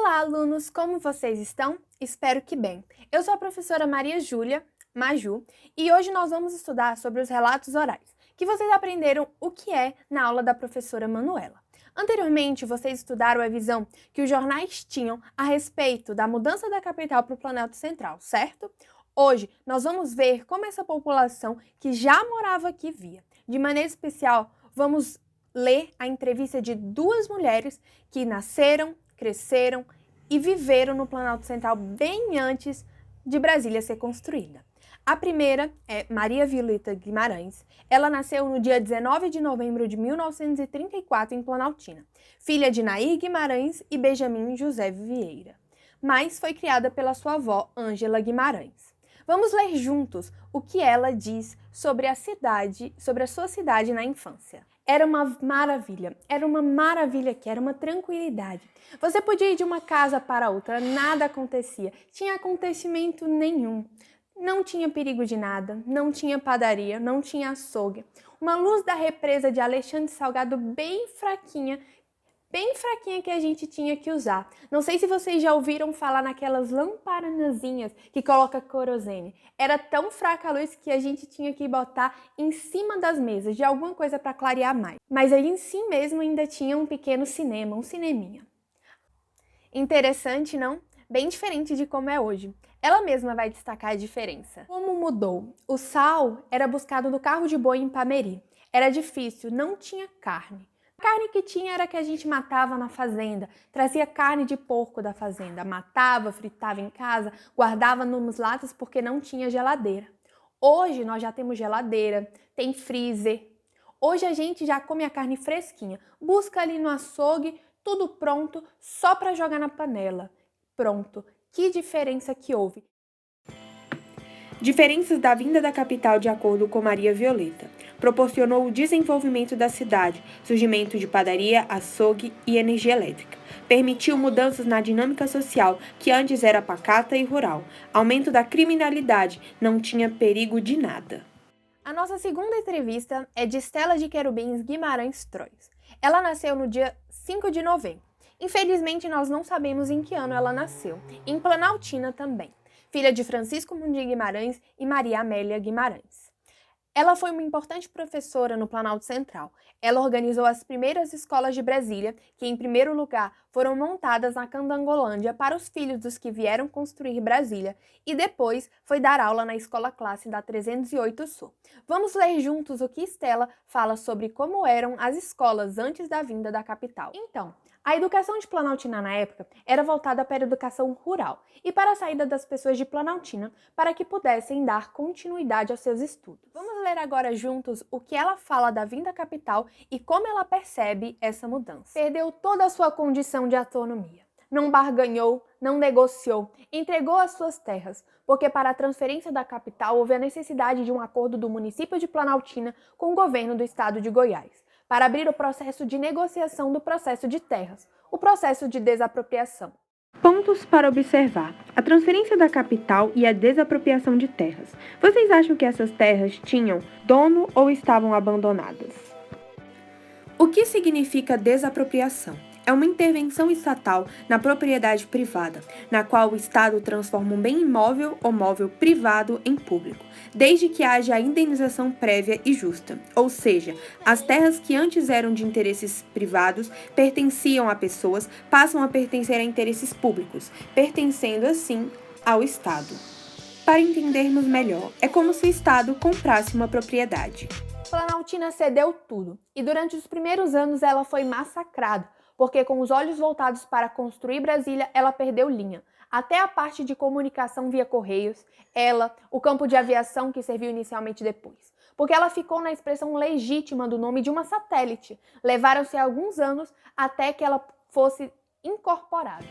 Olá, alunos! Como vocês estão? Espero que bem. Eu sou a professora Maria Júlia Maju e hoje nós vamos estudar sobre os relatos orais, que vocês aprenderam o que é na aula da professora Manuela. Anteriormente, vocês estudaram a visão que os jornais tinham a respeito da mudança da capital para o Planalto Central, certo? Hoje, nós vamos ver como essa população que já morava aqui via. De maneira especial, vamos ler a entrevista de duas mulheres que nasceram, cresceram e viveram no Planalto Central bem antes de Brasília ser construída. A primeira é Maria Violeta Guimarães. Ela nasceu no dia 19 de novembro de 1934 em Planaltina, filha de Nair Guimarães e Benjamin José Vieira, mas foi criada pela sua avó, Ângela Guimarães. Vamos ler juntos o que ela diz sobre a sua cidade na infância. Era uma maravilha que era uma tranquilidade. Você podia ir de uma casa para outra, nada acontecia, tinha acontecimento nenhum. Não tinha perigo de nada, não tinha padaria, não tinha açougue. Uma luz da represa de Alexandre Salgado bem fraquinha que a gente tinha que usar. Não sei se vocês já ouviram falar naquelas lamparinazinhas que coloca querosene. Era tão fraca a luz que a gente tinha que botar em cima das mesas de alguma coisa para clarear mais. Mas aí em si mesmo ainda tinha um pequeno cinema, um cineminha. Interessante, não? Bem diferente de como é hoje. Ela mesma vai destacar a diferença. Como mudou? O sal era buscado no carro de boi em Pameri. Era difícil, não tinha carne. A carne que tinha era que a gente matava na fazenda, trazia carne de porco da fazenda, matava, fritava em casa, guardava nos latas porque não tinha geladeira. Hoje nós já temos geladeira, tem freezer. Hoje a gente já come a carne fresquinha, busca ali no açougue, tudo pronto, só para jogar na panela. Pronto, que diferença que houve. Diferenças da vinda da capital de acordo com Maria Violeta. Proporcionou o desenvolvimento da cidade, surgimento de padaria, açougue e energia elétrica. Permitiu mudanças na dinâmica social, que antes era pacata e rural. Aumento da criminalidade, não tinha perigo de nada. A nossa segunda entrevista é de Estela de Querubins Guimarães Trois. Ela nasceu no dia 5 de novembro. Infelizmente, nós não sabemos em que ano ela nasceu. Em Planaltina também. Filha de Francisco Mundi Guimarães e Maria Amélia Guimarães. Ela foi uma importante professora no Planalto Central. Ela organizou as primeiras escolas de Brasília, que em primeiro lugar foram montadas na Candangolândia para os filhos dos que vieram construir Brasília, e depois foi dar aula na escola classe da 308 Sul. Vamos ler juntos o que Estela fala sobre como eram as escolas antes da vinda da capital. Então, a educação de Planaltina na época era voltada para a educação rural e para a saída das pessoas de Planaltina para que pudessem dar continuidade aos seus estudos. Vamos ler agora juntos o que ela fala da vinda à capital e como ela percebe essa mudança. Perdeu toda a sua condição de autonomia. Não barganhou, não negociou, entregou as suas terras, porque para a transferência da capital houve a necessidade de um acordo do município de Planaltina com o governo do estado de Goiás, para abrir o processo de negociação do processo de terras, o processo de desapropriação. Pontos para observar: a transferência da capital e a desapropriação de terras. Vocês acham que essas terras tinham dono ou estavam abandonadas? O que significa desapropriação? É uma intervenção estatal na propriedade privada, na qual o Estado transforma um bem imóvel ou móvel privado em público, desde que haja a indenização prévia e justa. Ou seja, as terras que antes eram de interesses privados pertenciam a pessoas, passam a pertencer a interesses públicos, pertencendo assim ao Estado. Para entendermos melhor, é como se o Estado comprasse uma propriedade. Planaltina cedeu tudo, e durante os primeiros anos ela foi massacrada, porque com os olhos voltados para construir Brasília, ela perdeu linha. Até a parte de comunicação via correios, o campo de aviação que serviu inicialmente depois. Porque ela ficou na expressão legítima do nome de uma satélite. Levaram-se alguns anos até que ela fosse incorporada.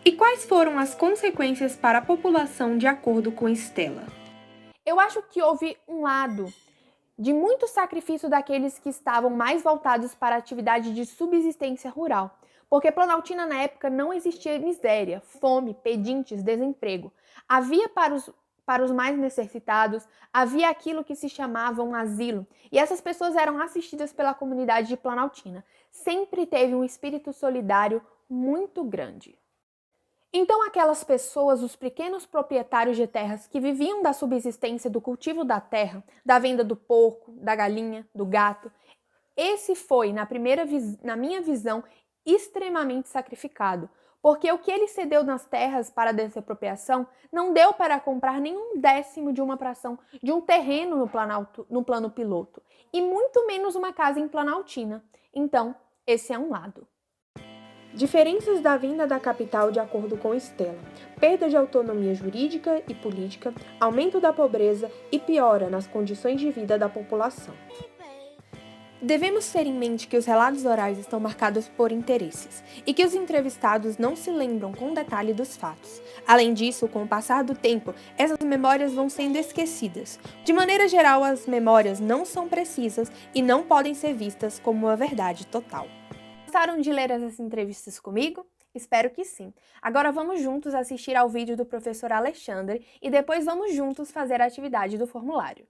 E quais foram as consequências para a população de acordo com Estela? Eu acho que houve um lado de muito sacrifício daqueles que estavam mais voltados para a atividade de subsistência rural, porque Planaltina na época não existia miséria, fome, pedintes, desemprego. Havia para os mais necessitados, havia aquilo que se chamava um asilo, e essas pessoas eram assistidas pela comunidade de Planaltina. Sempre teve um espírito solidário, muito grande. Então aquelas pessoas, os pequenos proprietários de terras que viviam da subsistência do cultivo da terra, da venda do porco, da galinha, do gato, esse foi, na minha visão, extremamente sacrificado, porque o que ele cedeu nas terras para a desapropriação não deu para comprar nenhum décimo de uma fração de um terreno no plano piloto, e muito menos uma casa em Planaltina. Então, esse é um lado. Diferenças da vinda da capital de acordo com Stella: perda de autonomia jurídica e política, aumento da pobreza e piora nas condições de vida da população. Devemos ter em mente que os relatos orais estão marcados por interesses e que os entrevistados não se lembram com detalhe dos fatos. Além disso, com o passar do tempo, essas memórias vão sendo esquecidas. De maneira geral, as memórias não são precisas e não podem ser vistas como uma verdade total. Gostaram de ler essas entrevistas comigo? Espero que sim. Agora vamos juntos assistir ao vídeo do professor Alexandre e depois vamos juntos fazer a atividade do formulário.